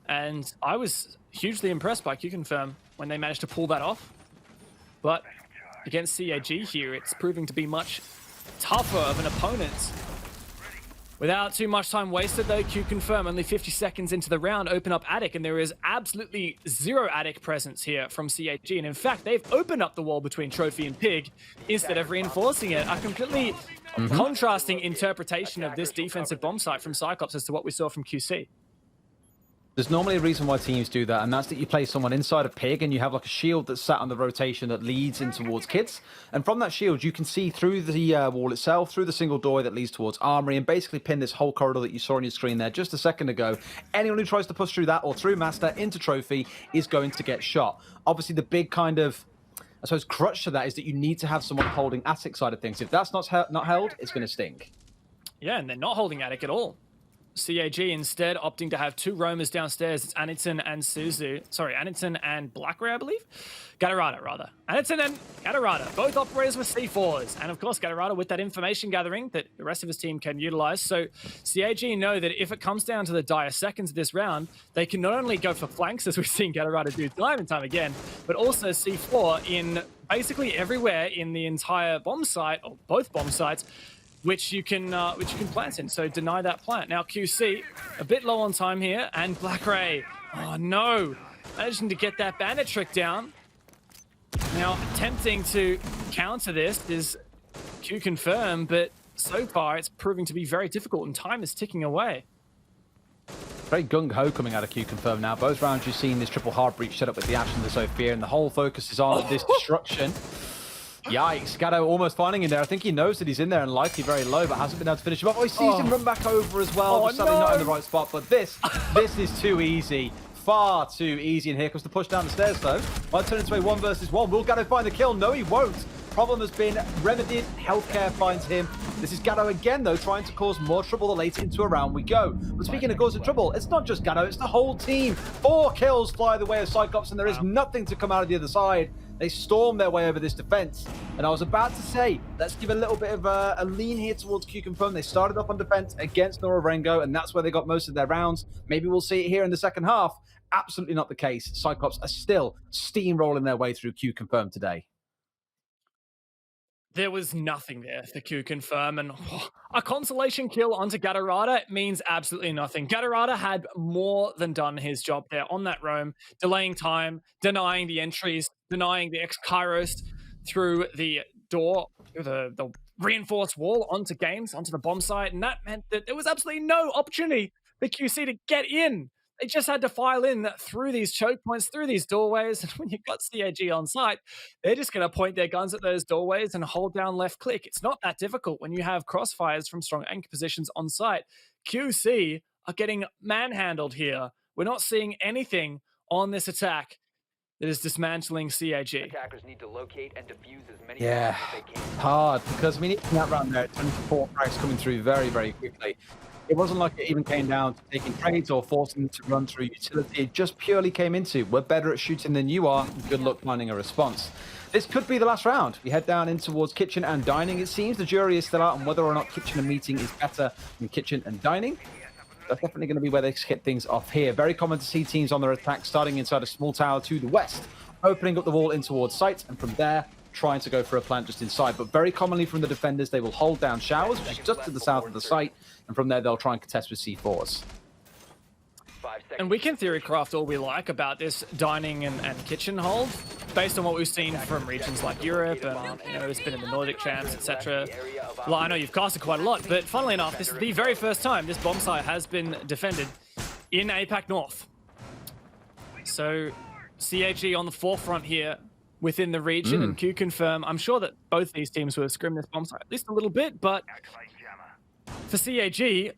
and I was hugely impressed by Qconfirm when they managed to pull that off. But against CAG here, it's proving to be much tougher of an opponent. Without too much time wasted though, Qconfirm, only 50 seconds into the round, open up Attic, and there is absolutely zero Attic presence here from CAG. And in fact, they've opened up the wall between Trophy and Pig instead of reinforcing it. A completely contrasting interpretation of this defensive bomb site from Cyclops as to what we saw from QC. There's normally a reason why teams do that, and that's that you play someone inside a pig and you have like a shield that's sat on the rotation that leads in towards kids. And from that shield, you can see through the wall itself, through the single doorway that leads towards armory, and basically pin this whole corridor that you saw on your screen there just a second ago. Anyone who tries to push through that or through Master into Trophy is going to get shot. Obviously, the big kind of, I suppose, crutch to that is that you need to have someone holding Attic side of things. If that's not held, it's going to stink. Yeah, and they're not holding Attic at all. CAG instead opting to have two roamers downstairs. It's Anitson and Suzu. Sorry, Anitson and Blackray, I believe? Gatorada, rather. Anitson and Gatorada, both operators with C4s. And of course, Gatorada with that information gathering that the rest of his team can utilize. So CAG know that if it comes down to the dire seconds of this round, they can not only go for flanks, as we've seen Gatorada do time and time again, but also C4 in basically everywhere in the entire bomb site, or both bomb sites, which you can plant in. So deny that plant. Now QC a bit low on time here, and Blackray, oh no, managing to get that bandit trick down. Now attempting to counter this is Qconfirm, but so far it's proving to be very difficult, and time is ticking away. Very gung-ho coming out of Qconfirm now. Both rounds you've seen this triple hard breach set up with the Ash and the Sophia, and the whole focus is on this destruction. Yikes, Gatto almost finding him there. I think he knows that he's in there and likely very low, but hasn't been able to finish him up. Oh, he sees him run back over as well. Just sadly not in the right spot, but this is too easy. Far too easy, and here comes the push down the stairs, though. Might turn into a 1 versus 1. Will Gatto find the kill? No, he won't. Problem has been remedied. Healthcare finds him. This is Gatto again, though, trying to cause more trouble the later into a round we go. But speaking of causing trouble, it's not just Gatto, it's the whole team. 4 kills fly the way of Cyclops, and there is nothing to come out of the other side. They storm their way over this defense. And I was about to say, let's give a little bit of a lean here towards Qconfirm. They started off on defense against Norarengo, and that's where they got most of their rounds. Maybe we'll see it here in the second half. Absolutely not the case. Cyclops are still steamrolling their way through Qconfirm today. There was nothing there for Qconfirm, and a consolation kill onto Gatorada means absolutely nothing. Gatorada had more than done his job there on that roam, delaying time, denying the entries, denying the ex-Kairos through the door, through the reinforced wall onto games, onto the bomb site, and that meant that there was absolutely no opportunity for QC to get in. They just had to file in through these choke points, through these doorways. And when you've got CAG on site, they're just going to point their guns at those doorways and hold down left click. It's not that difficult when you have crossfires from strong anchor positions on site. QC are getting manhandled here. We're not seeing anything on this attack that is dismantling CAG. Attackers need to locate and defuse as many as they can. Hard, because we need that round there. 24 frags coming through very, very quickly. It wasn't like it even came down to taking trades or forcing them to run through utility. It just purely came into, we're better at shooting than you are. Good luck finding a response. This could be the last round. We head down in towards kitchen and dining. It seems the jury is still out on whether or not kitchen and meeting is better than kitchen and dining. That's definitely going to be where they hit things off here. Very common to see teams on their attack starting inside a small tower to the west, opening up the wall in towards site, and from there, trying to go for a plant just inside. But very commonly from the defenders, they will hold down showers, which is just to the south of the site, and from there, they'll try and contest with C4s. And we can theory craft all we like about this dining and kitchen hold, based on what we've seen from regions like Europe, and it's been in the Nordic champs, etc. Well, I know you've casted quite a lot, but funnily enough, this is the very first time this bomb site has been defended in APAC North. So CAG on the forefront here within the region, and Qconfirm, I'm sure that both these teams will scrim this bomb site at least a little bit, but for CAG,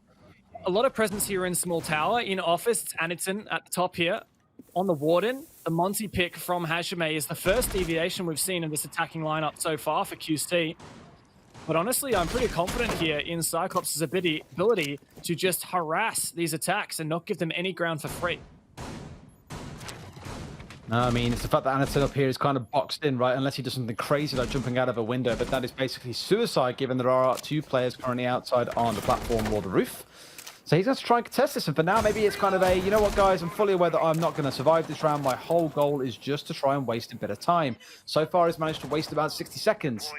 a lot of presence here in small tower. In office, it's Anitson at the top here. On the Warden, the Monty pick from Hashime is the first deviation we've seen in this attacking lineup so far for QC. But honestly, I'm pretty confident here in Cyclops' ability to just harass these attacks and not give them any ground for free. No, I mean, it's the fact that Anitson up here is kind of boxed in, right? Unless he does something crazy like jumping out of a window. But that is basically suicide, given there are 2 players currently outside on the platform or the roof. So he's going to try and contest this. And for now, maybe it's kind of a, you know what, guys, I'm fully aware that I'm not going to survive this round. My whole goal is just to try and waste a bit of time. So far, he's managed to waste about 60 seconds.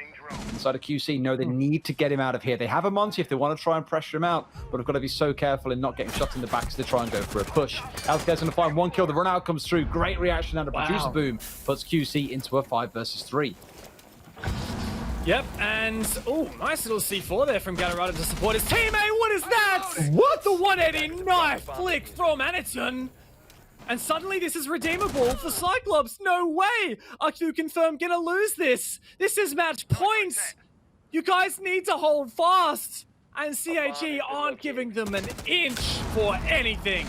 Inside of QC, no, they need to get him out of here. They have a Monty if they want to try and pressure him out, but I've got to be so careful in not getting shot in the back as they try and go for a push. Healthcare's going to find 1 kill. The run out comes through. Great reaction out of Producer Boom. Puts QC into a 5 versus 3. Yep, and nice little C4 there from Gatorado to support his teammate. What is that? What? The 180 knife flick from Aniton. And suddenly this is redeemable for Cyclops. No way! Are Qconfirm gonna lose this? This is match points. You guys need to hold fast. And CAG aren't giving them an inch for anything.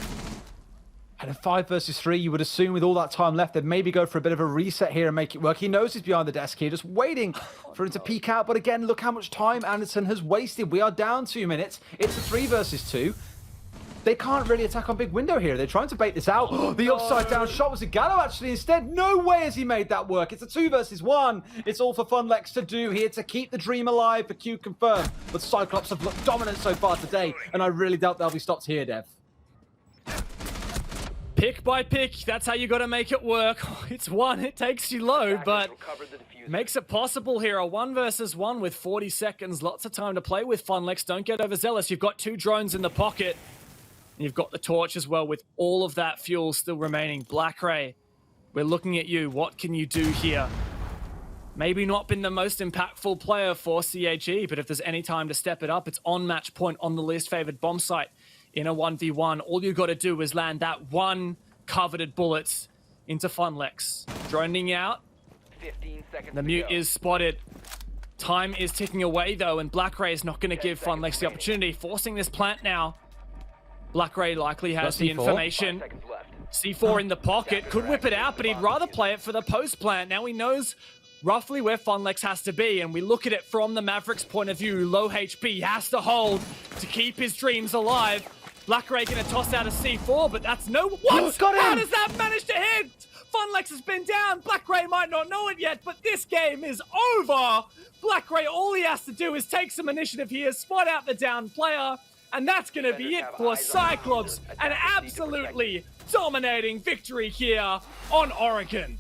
And a 5 versus 3, you would assume with all that time left, they'd maybe go for a bit of a reset here and make it work. He knows he's behind the desk here, just waiting for him to peek out. But again, look how much time Anderson has wasted. We are down 2 minutes. It's a 3 versus 2. They can't really attack on big window here. They're trying to bait this out. The upside down shot was a Gallo actually instead. No way has he made that work. It's a 2 versus 1. It's all for Funlex to do here to keep the dream alive for Qconfirm. But Cyclops have looked dominant so far today, and I really doubt they'll be stopped here, Dev. Pick by pick, that's how you got to make it work. It's one, it takes you low, but makes it possible here. A 1 versus 1 with 40 seconds. Lots of time to play with Funlex. Don't get overzealous. You've got 2 drones in the pocket. And you've got the torch as well with all of that fuel still remaining. Black Ray, we're looking at you. What can you do here? Maybe not been the most impactful player for CAG, but if there's any time to step it up, it's on match point on the least favored bomb site. In a 1v1, all you got to do is land that one coveted bullets into Funlex. Droning out. 15 seconds The mute is spotted. Time is ticking away though, and Black Ray is not going to give Funlex the opportunity, forcing this plant now. Black Ray likely has the information. C4 in the pocket, could whip it out, but he'd rather play it for the post plant. Now he knows roughly where Funlex has to be, and we look at it from the Mavericks' point of view. Low HP, has to hold to keep his dreams alive. Black Ray gonna toss out a C4, but that's no... What? Got him! How does that manage to hit? Funlex has been down. Black Ray might not know it yet, but this game is over. Black Ray, all he has to do is take some initiative here, spot out the down player, and that's gonna be it for Cyclops. An absolutely dominating victory here on Oregon.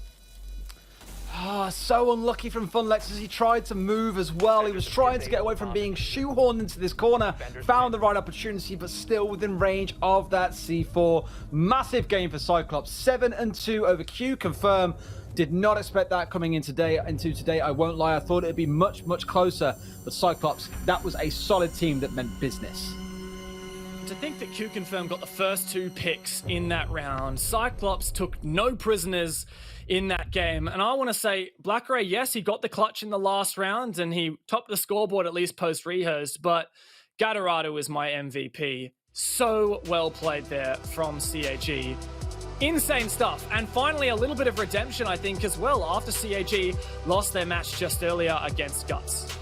So unlucky from Funlex as he tried to move as well. He was trying to get away from being shoehorned into this corner, found the right opportunity, but still within range of that C4. Massive game for Cyclops, 7-2 over Qconfirm. Did not expect that coming into today. I won't lie, I thought it'd be much, much closer. But Cyclops, that was a solid team that meant business. To think that Qconfirm got the first 2 picks in that round. Cyclops took no prisoners in that game. And I want to say, Black Ray, yes, he got the clutch in the last round and he topped the scoreboard at least post-rehearsed, but Gatorado is my MVP. So well played there from CAG. Insane stuff. And finally, a little bit of redemption, I think, as well, after CAG lost their match just earlier against Guts.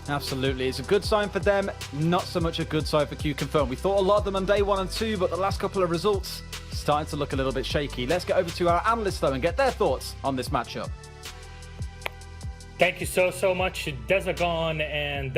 Absolutely. It's a good sign for them, not so much a good sign for Qconfirm. We thought a lot of them on day 1 and 2, but the last couple of results starting to look a little bit shaky. Let's get over to our analysts, though, and get their thoughts on this matchup. Thank you so much, Dezagon and